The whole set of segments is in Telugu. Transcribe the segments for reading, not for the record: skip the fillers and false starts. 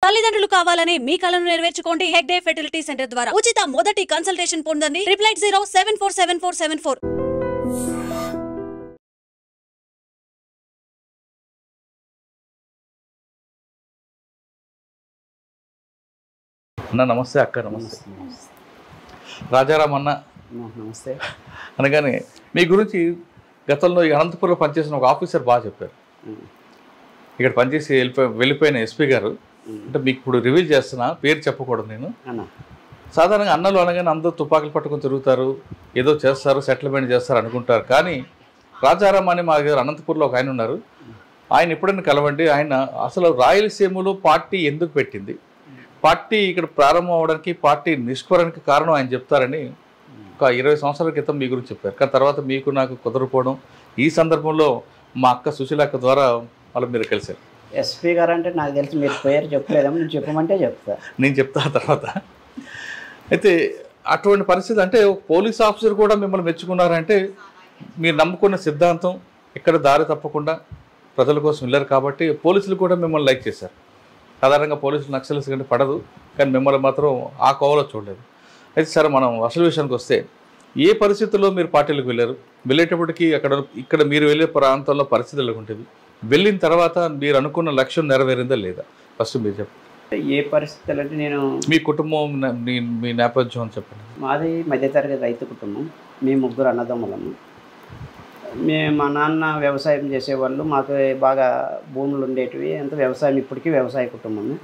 తల్లిదండ్రులు కావాలని మీ కలను నెరవేర్చుకోండి హెగ్డే ఫెర్టిలిటీ సెంటర్ ద్వారా ఉచిత మొదటి కన్సల్టేషన్ పొందండి 8807474774. అన్న నమస్తే, అక్క నమస్తే. రాజారాం అన్న నమస్తే. అనగానే మీ గురించి గతంలో ఈ అనంతపురంలో పనిచేసిన ఒక ఆఫీసర్ బాగా చెప్పారు. ఇక్కడ పనిచేసి వెళ్ళిపోయిన ఎస్పీ గారు అంటే మీకు ఇప్పుడు రివీల్ చేస్తున్నా, పేరు చెప్పకూడదు నేను. సాధారణంగా అన్నలు అనగానే అందరూ తుపాకులు పట్టుకొని తిరుగుతారు, ఏదో చేస్తారు, సెటిల్మెంట్ చేస్తారు అనుకుంటారు. కానీ రాజారాం అని మా దగ్గర అనంతపురంలో ఒక ఆయన ఉన్నారు. ఆయన ఎప్పుడైనా కలవండి. ఆయన అసలు రాయలసీమలో పార్టీ ఎందుకు పెట్టింది, పార్టీ ఇక్కడ ప్రారంభం అవడానికి, పార్టీ నిష్కరణకి కారణం ఆయన చెప్తారని ఒక 20 సంవత్సరాల క్రితం మీ గురించి చెప్పారు. కానీ తర్వాత మీకు నాకు కుదరపోవడం, ఈ సందర్భంలో మా అక్క సుశీల అక్క ద్వారా వాళ్ళు మీరు కలిశారు. ఎస్పీ గారు అంటే నాకు తెలిసి మీరు పేరు చెప్పలేదేమో, నేను చెప్పమంటే చెప్తా. నేను చెప్తా తర్వాత. అయితే అటువంటి పరిస్థితి అంటే ఒక పోలీస్ ఆఫీసర్ కూడా మిమ్మల్ని మెచ్చుకున్నారంటే మీరు నమ్ముకున్న సిద్ధాంతం ఇక్కడ దారి తప్పకుండా ప్రజల కోసం వెళ్ళారు కాబట్టి పోలీసులు కూడా మిమ్మల్ని లైక్ చేశారు. సాధారణంగా పోలీసులు నక్సల్స్ కంటే పడదు, కానీ మిమ్మల్ని మాత్రం ఆ కోవలో చూడలేదు. అయితే సరే, మనం అసలు విషయానికి వస్తే ఏ పరిస్థితుల్లో మీరు పార్టీలకు వెళ్ళారు, వెళ్ళేటప్పటికి ఇక్కడ మీరు వెళ్ళే ప్రాంతంలో పరిస్థితులు ఉంటుంది, వెళ్ళిన తర్వాత మీరు అనుకున్న లక్ష్యం నెరవేరిందా లేదా, ఫస్ట్ మీరు చెప్పండి. ఏ పరిస్థితులు అంటే నేను మీ కుటుంబం మీ నేపథ్యం అని చెప్పండి. మాది మధ్యతరగతి రైతు కుటుంబం, మేము 3 అన్నదమ్ములము. మా నాన్న వ్యవసాయం చేసేవాళ్ళు, మాకు బాగా భూములు ఉండేటివి, అంత వ్యవసాయం, ఇప్పటికీ వ్యవసాయ కుటుంబమే.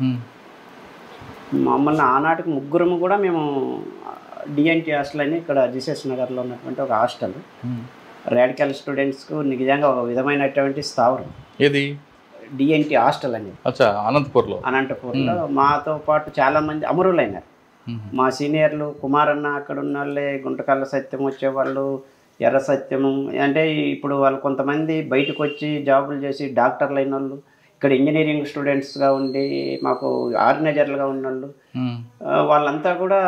మమ్మల్ని ఆనాటికి 3 కూడా మేము డిఎన్టీ హాస్టల్ అని ఇక్కడ జీసస్ నగర్లో ఉన్నటువంటి ఒక హాస్టల్, రాడికల్ స్టూడెంట్స్కు నిజంగా ఒక విధమైనటువంటి స్థావరం. ఏది డిఎన్టీ హాస్టల్ అనేది అనంతపూర్లో మాతో పాటు చాలామంది అమరులైనారు. మా సీనియర్లు కుమారన్న, అక్కడ ఉన్న వాళ్ళే, గుంటకల్ల సత్యం వచ్చేవాళ్ళు, ఎర్ర సత్యము, అంటే ఇప్పుడు వాళ్ళు కొంతమంది బయటకు వచ్చి జాబులు చేసి డాక్టర్లు అయిన వాళ్ళు, ఇక్కడ ఇంజనీరింగ్ స్టూడెంట్స్గా ఉండి మాకు ఆర్గనైజర్లుగా ఉన్న వాళ్ళు, వాళ్ళంతా కూడా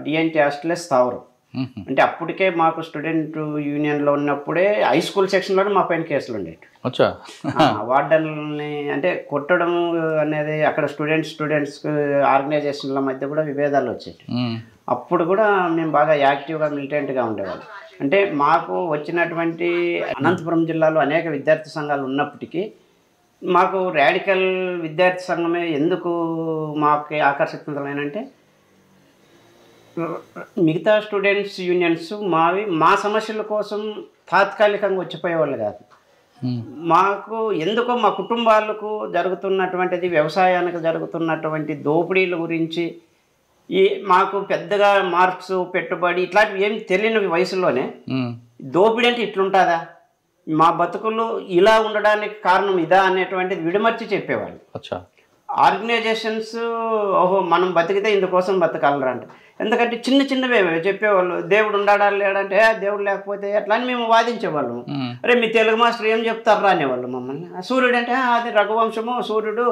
డిఎన్టీ హాస్టలే స్థావరం. అంటే అప్పటికే మాకు స్టూడెంట్ యూనియన్లో ఉన్నప్పుడే హై స్కూల్ సెక్షన్లోనే మా పైన కేసులు ఉండేవి. వార్డన్లని అంటే కొట్టడం అనేది అక్కడ స్టూడెంట్స్ ఆర్గనైజేషన్ల మధ్య కూడా విభేదాలు వచ్చేవి. అప్పుడు కూడా మేము బాగా యాక్టివ్గా మిలిటెంట్గా ఉండేవాళ్ళం. అంటే మాకు వచ్చినటువంటి అనంతపురం జిల్లాలో అనేక విద్యార్థి సంఘాలు ఉన్నప్పటికీ మాకు రాడికల్ విద్యార్థి సంఘమే ఎందుకు మాకు ఆకర్షితులైనంటే, మిగతా స్టూడెంట్స్ యూనియన్స్ మా సమస్యల కోసం తాత్కాలికంగా వచ్చిపోయేవాళ్ళు కాదు. మాకు ఎందుకో మా కుటుంబాలకు జరుగుతున్నటువంటిది, వ్యవసాయానికి జరుగుతున్నటువంటి దోపిడీల గురించి మాకు పెద్దగా మార్క్స్, పెట్టుబడి ఇట్లాంటివి ఏమి తెలియని వయసులోనే దోపిడీ అంటే ఇట్లుంటుందా, మా బతుకులు ఇలా ఉండడానికి కారణం ఇదా అనేటువంటిది విడమర్చి చెప్పేవాళ్ళు. ఆర్గనైజేషన్స్ ఓహో మనం బతికితే ఇందుకోసం బతకాలరా అంటే, ఎందుకంటే చిన్నవే చెప్పేవాళ్ళు. దేవుడు ఉండాడా లేడంటే దేవుడు లేకపోతే ఎట్లా అని మేము వాదించేవాళ్ళం. అరే మీ తెలుగు మాస్టర్ ఏం చెప్తారా అనేవాళ్ళు మమ్మల్ని. సూర్యుడు అంటే అది రఘువంశము, సూర్యుడు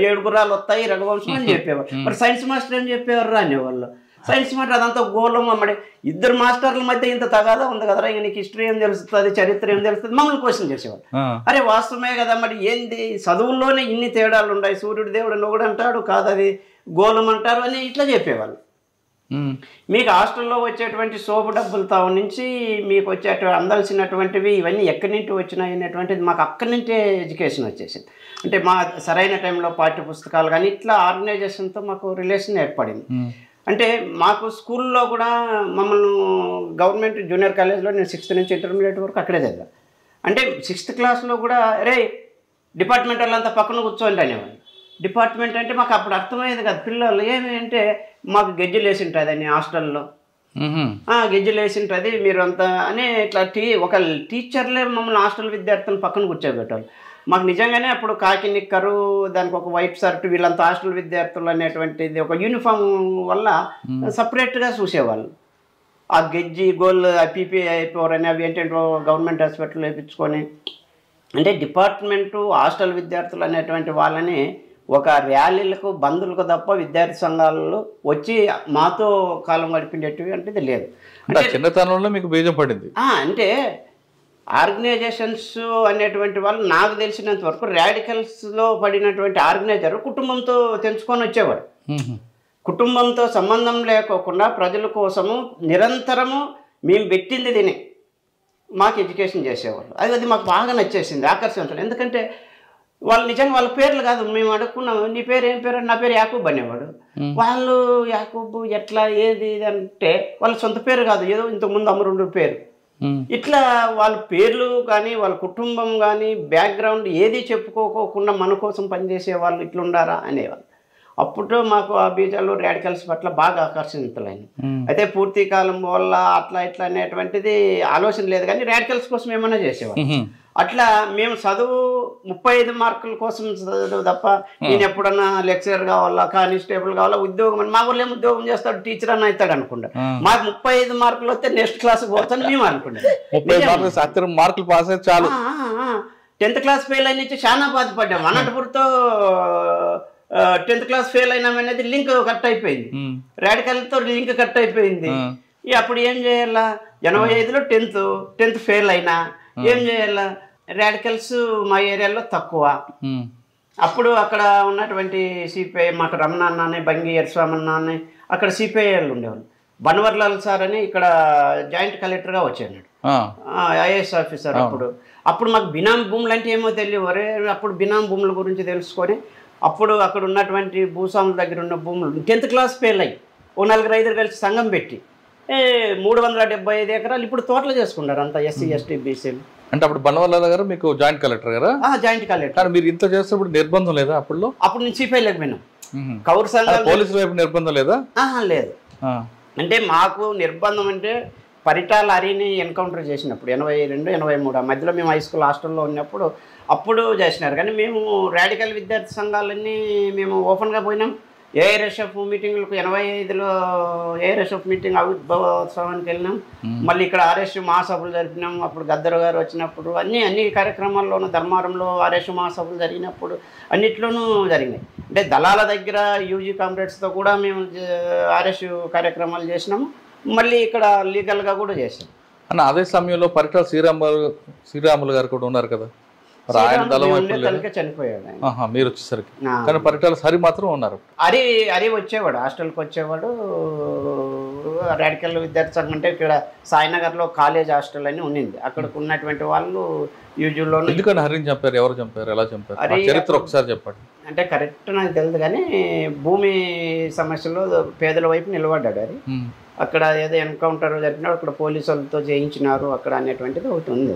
7 గుర్రాలు వస్తాయి రఘువంశం అని చెప్పేవాళ్ళు. మరి సైన్స్ మాస్టర్ ఏం చెప్పేవారు అనేవాళ్ళు. సైన్స్ మాస్టర్ అదంతా గోళం అమ్మడి, 2 మాస్టర్ల మధ్య ఇంత తగాదా ఉంది కదరా, ఇంక నీకు హిస్టరీ ఏం తెలుస్తుంది, చరిత్ర ఏం తెలుస్తుంది, మమ్మల్ని క్వశ్చన్ చేసేవాళ్ళు. అరే వాస్తవమే కదా, మరి ఏంది చదువుల్లోనే ఇన్ని తేడాలు ఉన్నాయి, సూర్యుడు దేవుడు ఒకడు అంటాడు, కాదు అది గోళం అంటారు అని ఇట్లా చెప్పేవాళ్ళు. మీకు హాస్టల్లో వచ్చేటువంటి సోపు డబ్బులతో నుంచి మీకు అందాల్సినటువంటివి ఇవన్నీ ఎక్కడి నుంచి వచ్చినాయి అనేటువంటిది మాకు అక్కడి నుంచే ఎడ్యుకేషన్ వచ్చేసింది. అంటే మా సరైన టైంలో పాఠ్య పుస్తకాలు కానీ ఇట్లా ఆర్గనైజేషన్తో మాకు రిలేషన్ ఏర్పడింది. అంటే మాకు స్కూల్లో కూడా మమ్మల్ని గవర్నమెంట్ జూనియర్ కాలేజ్లో నేను 6th నుంచి ఇంటర్మీడియట్ వరకు అక్కడే చదివాను. అంటే 6th క్లాస్లో కూడా రే డిపార్ట్మెంట్ వాళ్ళంతా పక్కన కూర్చోండి అనేవాళ్ళు. డిపార్ట్మెంట్ అంటే మాకు అప్పుడు అర్థమయ్యేది కదా. పిల్లలు ఏమి అంటే మాకు గెజ్జలు వేసి ఉంటుంది అని హాస్టల్లో, గెజ్జలు వేసి ఉంటుంది మీరు అంతా అని ఇట్లా ఒక టీచర్లే మమ్మల్ని హాస్టల్ విద్యార్థులను పక్కన కూర్చోబెట్టాలి. మాకు నిజంగానే అప్పుడు కాకి నిక్కరు, దానికి ఒక వైట్ షర్ట్, వీళ్ళంతా హాస్టల్ విద్యార్థులు అనేటువంటిది ఒక యూనిఫామ్ వల్ల సపరేట్గా చూసేవాళ్ళు. ఆ గెజ్జి గోల్ పీపీ అయిపోరు అని అవి ఏంటంటే గవర్నమెంట్ హాస్పిటల్ వేయించుకొని, అంటే డిపార్ట్మెంటు హాస్టల్ విద్యార్థులు అనేటువంటి వాళ్ళని ఒక ర్యాలీలకు బంధువులకు తప్ప విద్యార్థి సంఘాలలో వచ్చి మాతో కాలం గడిపిండేటివి అంటే లేదు. చిన్నతనంలో మీకు బీజం పడింది. అంటే ఆర్గనైజేషన్స్ అనేటువంటి వాళ్ళు నాకు తెలిసినంత వరకు రాడికల్స్లో పడినటువంటి ఆర్గనైజర్ కుటుంబంతో తెంచుకొని వచ్చేవాడు. కుటుంబంతో సంబంధం లేకోకుండా ప్రజల కోసము నిరంతరము మేము పెట్టింది తినే మాకు ఎడ్యుకేషన్ చేసేవాళ్ళు. అది మాకు బాగా నచ్చేసింది, ఆకర్షించడం. ఎందుకంటే వాళ్ళు నిజంగా వాళ్ళ పేర్లు కాదు, మేము అడుక్కున్నాము నీ పేరు ఏం పేరు, నా పేరు యాకూబ్ అనేవాడు. వాళ్ళు యాకూబ్ ఎట్లా ఏది అంటే వాళ్ళ సొంత పేరు కాదు, ఏదో ఇంతకుముందు అమరుండు పేరు. ఇట్లా వాళ్ళ పేర్లు కానీ వాళ్ళ కుటుంబం కానీ బ్యాక్గ్రౌండ్ ఏది చెప్పుకోకుండా మన కోసం పనిచేసే వాళ్ళు ఇట్లుండారా అనేవాళ్ళు. అప్పుడు మాకు ఆ బీజాలు రాడికల్స్ పట్ల బాగా ఆకర్షితులైన. అయితే పూర్తి కాలం వల్ల అట్లా ఇట్లా అనేటువంటిది ఆలోచన లేదు, కానీ రాడికల్స్ కోసం ఏమన్నా చేసేవాళ్ళం. అట్లా మేము చదువు 35 మార్కుల కోసం చదువు తప్ప నేను ఎప్పుడన్నా లెక్చరర్ కావాలా, కానిస్టేబుల్ కావాలా, ఉద్యోగం అని మా ఊళ్ళో ఏం ఉద్యోగం చేస్తాడు, టీచర్ అని అవుతాడు అనుకుంటా. మాకు 35 మార్కులు వస్తే నెక్స్ట్ క్లాస్కి పోతాను మేము అనుకుంటాం. 30 మార్కులు పాస్ అయితే చాలు. 10th క్లాస్ ఫెయిల్ అయిన చాలా బాధపడ్డాం. అనంతపురంతో 10th క్లాస్ ఫెయిల్ అయినామనేది లింక్ కట్ అయిపోయింది, రాడికల్తో లింక్ కట్ అయిపోయింది. అప్పుడు ఏం చేయాలా, 85లో 10th ఫెయిల్ అయినా ఏం చేయాలా, రాడికల్స్ మా ఏరియాలో తక్కువ. అప్పుడు అక్కడ ఉన్నటువంటి సిపిఐ మాకు రమణ అన్న, బంగి ఎర్స్వామన్న అని అక్కడ సిపిఐలు ఉండేవాళ్ళు. బన్వర్లాల్ సార్ అని ఇక్కడ జాయింట్ కలెక్టర్గా వచ్చాడు, ఐఏఎస్ ఆఫీసర్. అప్పుడు మాకు బినామీ భూములు అంటే ఏమో తెలియదు. అప్పుడు బినామీ భూముల గురించి తెలుసుకొని అప్పుడు అక్కడ ఉన్నటువంటి భూస్వాముల దగ్గర ఉన్న భూములు 10th క్లాస్ ఫెయిల్ అయ్యి 4-5 కలిసి సంఘం పెట్టి 375 ఎకరాలు ఇప్పుడు తోటలు చేసుకున్నారు అంతా ఎస్సీ ఎస్టీ బీసీలు. అంటే అప్పుడు బన్వర్లాల్ గారు మీకు జాయింట్ కలెక్టర్ గారా? Joint collector. కానీ మీరు ఇంత చేసేప్పుడు నిర్బంధం లేదా అప్పుడు? అప్పుడు నేను సిపిఐ లేకపోయినాం. కౌరు సంఘం పోలీసుల వైపు నిర్బంధం లేదా? లేదు. అంటే మాకు నిర్బంధం అంటే పరిటాల హరిని ఎన్కౌంటర్ చేసినప్పుడు 82, 83 ఆ మధ్యలో మేము హై స్కూల్ హాస్టల్లో ఉన్నప్పుడు అప్పుడు చేసినారు. కానీ మేము రాడికల్ విద్యార్థి సంఘాలన్నీ మేము ఓపెన్గా పోయినాం. ఏఆర్ఎస్ఎఫ్ మీటింగ్లకు 85లో ఏఆర్ఎస్ఎఫ్ మీటింగ్ ఆవిర్భావోత్సవానికి వెళ్ళినాం. మళ్ళీ ఇక్కడ ఆర్ఎస్ మహాసభలు జరిపినాం. అప్పుడు గద్దరు గారు వచ్చినప్పుడు అన్ని కార్యక్రమాల్లోనూ, ధర్మారంలో ఆర్ఎస్ మహాసభలు జరిగినప్పుడు అన్నిట్లోనూ జరిగినాయి. అంటే దళాల దగ్గర యూజీ కామ్రేడ్స్తో కూడా మేము ఆర్ఎస్ కార్యక్రమాలు చేసినాము. మళ్ళీ ఇక్కడ లీగల్గా కూడా చేసాం. అన్న అదే సమయంలో పరిటాల శ్రీరాములు గారు కూడా ఉన్నారు కదా, చనిపోయాడు మీరు వచ్చేసరికి. కానీ పరిటాల హరి మాత్రం ఉన్నారు. హరి వచ్చేవాడు, హాస్టల్కి వచ్చేవాడు. రాడికల్ విద్యార్థి సంఘం అంటే ఇక్కడ సాయినగర్లో కాలేజ్ హాస్టల్ అని ఉన్నింది. అక్కడికి ఉన్నటువంటి వాళ్ళు యూజువల్లో. ఎందుకని హరిని చంపారు, ఎవరు చంపారు, ఎలా చంపారు, చరిత్ర ఒకసారి చెప్పండి. అంటే కరెక్ట్ నాకు తెలియదు, కానీ భూమి సమస్యలో పేదల వైపు నిలబడ్డాడు హరి. అక్కడ ఏదో ఎన్కౌంటర్ జరిపినాడు, అక్కడ పోలీసు వాళ్ళతో చేయించినారు అక్కడ అనేటువంటిది ఒకటి ఉంది.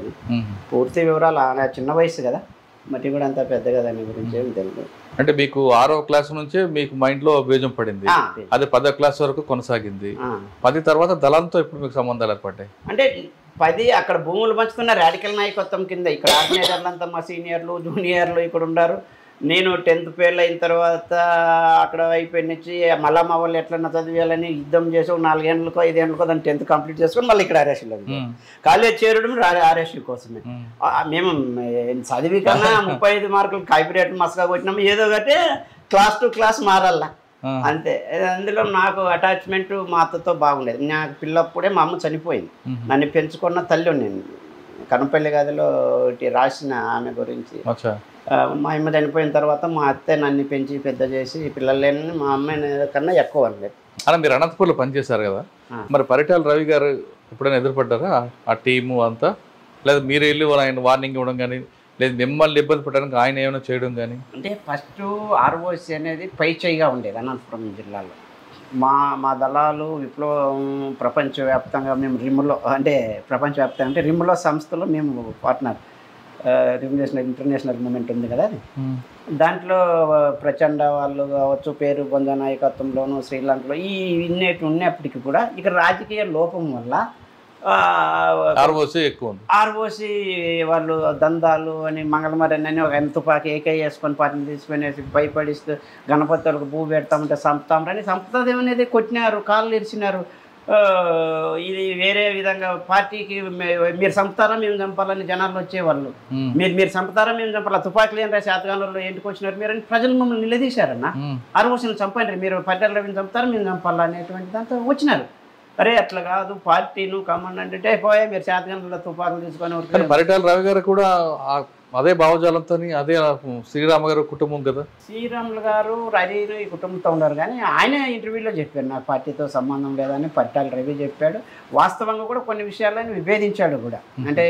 పూర్తి వివరాలు చిన్న వయసు కదా, మట్టి కూడా అంత పెద్ద కదా దాని గురించి ఏమి తెలియదు. అంటే మీకు 6వ క్లాస్ నుంచే మీకు మైండ్లో బీజం పడింది, అది 10వ క్లాస్ వరకు కొనసాగింది. 10 తర్వాత దళంతో ఇప్పుడు మీకు సంబంధాలు ఏర్పడ్డాయి. అంటే 10 అక్కడ భూములు పంచుతున్న రాడికల్ నాయకత్వం కింద ఇక్కడ ఆర్గనైజర్లంతా మా సీనియర్లు జూనియర్లు ఇక్కడ ఉన్నారు. నేను 10th ఫెయిల్ అయిన తర్వాత అక్కడ అయిపోయి నుంచి మళ్ళా మా వాళ్ళు ఎట్లన్నా చదివేయాలని యుద్ధం చేసి 4 ఏళ్ళకో 5 ఏళ్ళకో దాన్ని 10th కంప్లీట్ చేసుకొని మళ్ళీ ఇక్కడ ఆర్ఎస్లో కాలేజ్ చేరడం ఆర్ఎస్యూ కోసమే. మేము చదివి కన్నా 35 మార్కులు కాపీరేట్ మస్గా కొట్టినాము. ఏదో ఒకటి క్లాస్ టు క్లాస్ మారాల అంతే. అందులో నాకు అటాచ్మెంట్ మా అత్తతో బాగుండేది. నాకు పిల్లప్పుడే మా అమ్మ చనిపోయింది. నన్ను పెంచుకున్న తల్లి నేను కనుపల్లి గదిలో రాసిన ఆమె గురించి. మా అమ్మ చనిపోయిన తర్వాత మా అత్తే నన్ను పెంచి పెద్ద చేసి పిల్లలు లేని మా అమ్మాయి కన్నా ఎక్కువ అనలేదు. అలా మీరు అనంతపూర్లో పనిచేశారు కదా, మరి పరిటాల రవి గారు ఎప్పుడైనా ఎదురుపడ్డారా ఆ టీము అంతా? లేదా మీరు వెళ్ళి ఆయన వార్నింగ్ ఇవ్వడం కానీ, లేదు మిమ్మల్ని ఇబ్బంది పెట్టడానికి ఆయన ఏమైనా చేయడం కానీ? అంటే ఫస్ట్ ఆర్ఓసి అనేది పై చేయిగా ఉండేది అనంతపురం జిల్లాలో. మా దళాలు విప్లవం ప్రపంచవ్యాప్తంగా మేము రిమ్లో, అంటే ప్రపంచవ్యాప్తంగా అంటే రిమ్లో సంస్థలో మేము పార్ట్నర్. రిమ్నేషనల్ ఇంటర్నేషనల్ మూమెంట్ ఉంది కదా, అది దాంట్లో ప్రచండ వాళ్ళు కావచ్చు, పేరు బొంద నాయకత్వంలోను శ్రీలంకలో ఈ ఇన్నేటి ఉన్నప్పటికీ కూడా ఇక్కడ రాజకీయ లోపం వల్ల ఆర్ఓసి వాళ్ళు దందాలు అని మంగళమరని అని ఒక తుపాకి ఏకై వేసుకొని పార్టీని తీసుకునేసి భయపడిస్తూ గణపతి వాళ్ళకి భూ పెడతామంటే చంపుతామని చంపుతుంది అనేది కొట్టినారు, కాళ్ళు ఇరిచినారు. ఇది వేరే విధంగా పార్టీకి మీరు చంపుతారా మేము చంపాలని జనాలు వచ్చేవాళ్ళు. మీరు చంపుతారా మేము చంపాలా, తుపాకులు ఏం రాసి శాతగానంలో ఎందుకు వచ్చినారు మీరు అని ప్రజలు మమ్మల్ని నిలదీశారన్న. ఆర్ఓసిని చంపండి, మీరు పరిటాల రవిని చంపుతారా మేము చంపాలా అనేటువంటి దాంతో వచ్చినారు. అరే అట్లా కాదు పార్టీను కమాండ్ అంటే పోయే మీరు చేతగంటల తుపాకులు తీసుకొని కానీ పరిటాల రవి గారు కూడా అదే భావజాలంతో అదే శ్రీరామ గారు కుటుంబం కదా. శ్రీరాములు గారు రవిను ఈ కుటుంబంతో ఉన్నారు, కానీ ఆయన ఇంటర్వ్యూలో చెప్పారు నాకు పార్టీతో సంబంధం లేదని పరిటాల రవి చెప్పాడు. వాస్తవంగా కూడా కొన్ని విషయాలను విభేదించాడు కూడా. అంటే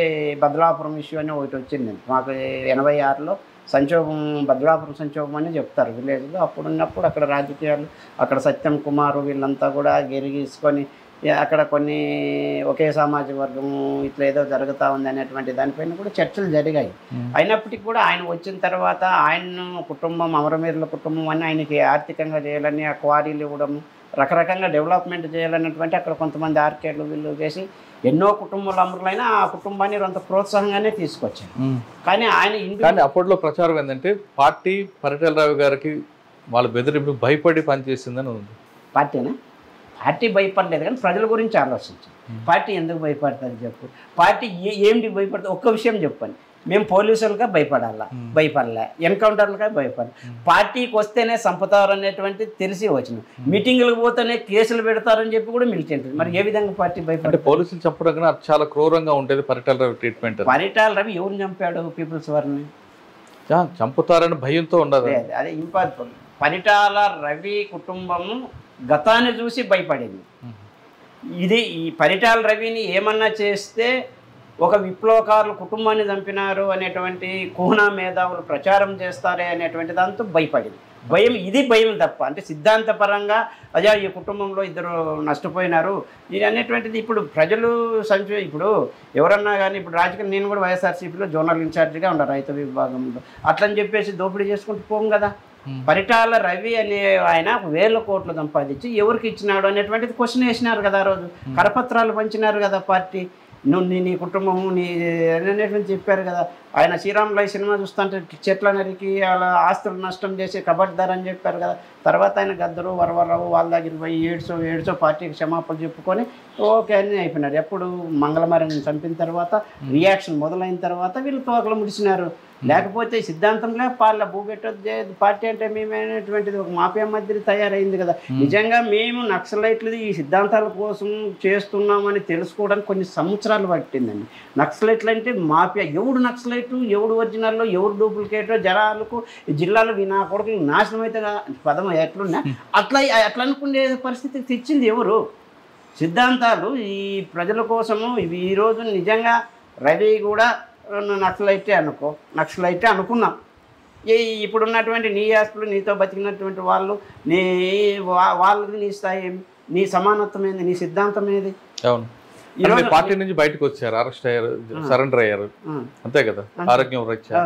బదలాపురం ఇష్యూ అని ఒకటి వచ్చింది మాకు 86లో సంక్షోభం, బదలాపురం సంక్షోభం అని చెప్తారు విలేజ్లో. అప్పుడున్నప్పుడు అక్కడ రాజకీయాలు, అక్కడ సత్యం కుమారు వీళ్ళంతా కూడా గెరిగీసుకొని అక్కడ కొన్ని ఒకే సామాజిక వర్గము ఇట్లా ఏదో జరుగుతూ ఉంది అనేటువంటి దానిపైన కూడా చర్చలు జరిగాయి. అయినప్పటికీ కూడా ఆయన వచ్చిన తర్వాత ఆయన కుటుంబం అమరవీరుల కుటుంబం అని ఆయనకి ఆర్థికంగా చేయాలని, ఆ క్వారీలు ఇవ్వడము, రకరకంగా డెవలప్మెంట్ చేయాలన్నటువంటి అక్కడ కొంతమంది ఆర్కేడ్లు వీళ్ళు చేసి ఎన్నో కుటుంబాలు అమరులైనా ఆ కుటుంబాన్ని కొంత ప్రోత్సాహంగానే తీసుకొచ్చారు. కానీ ఆయన కానీ అప్పట్లో ప్రచారం ఏంటంటే పార్టీ పరిటాల రవి గారికి వాళ్ళ బెదిరింపు భయపడి పనిచేసిందని ఉంది. పార్టీనా? పార్టీ భయపడలేదు, కానీ ప్రజల గురించి ఆలోచించాం. పార్టీ ఎందుకు భయపడుతుంది చెప్పు, పార్టీ ఏమిటి భయపడుతుంది? ఒక్క విషయం చెప్పండి, మేము పోలీసులుగా భయపడాలా? భయపడలే. ఎన్కౌంటర్లుగా భయపడాలి. పార్టీకి వస్తేనే చంపుతారు అనేటువంటి తెలిసి వచ్చినాం. మీటింగులకు పోతేనే కేసులు పెడతారని చెప్పి కూడా మిలిటెంట్. మరి ఏ విధంగా పార్టీ భయపడే? పోలీసులు చంపడం కన్నా చాలా క్రూరంగా ఉండేది పరిటాల రవి ట్రీట్మెంట్. పరిటాల రవి ఎవరిని చంపాడు? పీపుల్స్ వారిని చంపుతారని భయంతో ఉండదు. అదే ఇంపార్టెంట్. పరిటాల రవి కుటుంబము గతాన్ని చూసి భయపడింది. ఇది ఈ పరిటాల రవిని ఏమన్నా చేస్తే ఒక విప్లవకారులు కుటుంబాన్ని చంపినారు అనేటువంటి కుహనా మేధావులు ప్రచారం చేస్తారే అనేటువంటి దాంతో భయపడింది. భయం, ఇది భయం తప్ప అంటే సిద్ధాంతపరంగా అజా ఈ కుటుంబంలో ఇద్దరు నష్టపోయినారు ఇది అనేటువంటిది ఇప్పుడు ప్రజలు ఇప్పుడు ఎవరన్నా కానీ ఇప్పుడు రాజకీయ నేను కూడా వైఎస్ఆర్సీపీలో జోనల్ ఇన్ఛార్జిగా ఉన్నారు రైతు విభాగంలో. అట్లని చెప్పేసి దోపిడీ చేసుకుంటూ పోం కదా. పరిటాల రవి అనే ఆయన 1000 కోట్లు సంపాదించి ఎవరికి ఇచ్చినాడు అనేటువంటిది క్వశ్చన్ వేసినారు కదా. ఆ రోజు కరపత్రాలు పంచినారు కదా పార్టీ. నీ కుటుంబము నీ అనేటువంటి చెప్పారు కదా. ఆయన శ్రీరాములు సినిమా చూస్తుంటే చెట్ల నరికి అలా ఆస్తులు నష్టం చేసి కబడ్దార్ అని చెప్పారు కదా. తర్వాత ఆయన గద్దరు వరవరరావు వాళ్ళ దగ్గర పోయి ఏడ్చో పార్టీకి క్షమాపణ చెప్పుకొని ఓకే అని అయిపోయినారు. ఎప్పుడు మంగళవారం చంపిన తర్వాత రియాక్షన్ మొదలైన తర్వాత వీళ్ళు తోకలు ముడిచినారు. లేకపోతే సిద్ధాంతంలో పార్ల భూపెట్టొద్దు పార్టీ అంటే మేమనేటువంటిది ఒక మాఫియా మధ్య తయారైంది కదా. నిజంగా మేము నక్సలైట్లు ఈ సిద్ధాంతాల కోసం చేస్తున్నామని తెలుసుకోవడానికి కొన్ని సంవత్సరాలు పట్టిందండి. నక్సలైట్లు అంటే మాఫియా, ఎవడు నక్సలైటు ఎవడు ఒరిజినల్లో ఎవడు డూప్లికేటో జనాలకు జిల్లాలో నా కొడుకు నాశనం అయితే పదం ఎట్లున్నా అట్లా అనుకునే పరిస్థితికి తెచ్చింది ఎవరు? సిద్ధాంతాలు ఈ ప్రజల కోసము. ఇవి ఈరోజు నిజంగా రవి కూడా నక్సలైటే అనుకున్నాం. ఇప్పుడున్నటువంటి నీ ఆస్తులు నీతో బతికినటువంటి వాళ్ళు వాళ్ళకి నీ స్థాయి ఏమి, నీ సమానత్వం ఏంది, నీ సిద్ధాంతం ఏది? అవును, పార్టీ నుంచి బయటకు వచ్చారు, అరెస్ట్ అయ్యారు, సరెండర్ అయ్యారు, అంతే కదా. ఆరోగ్యం రీత్యా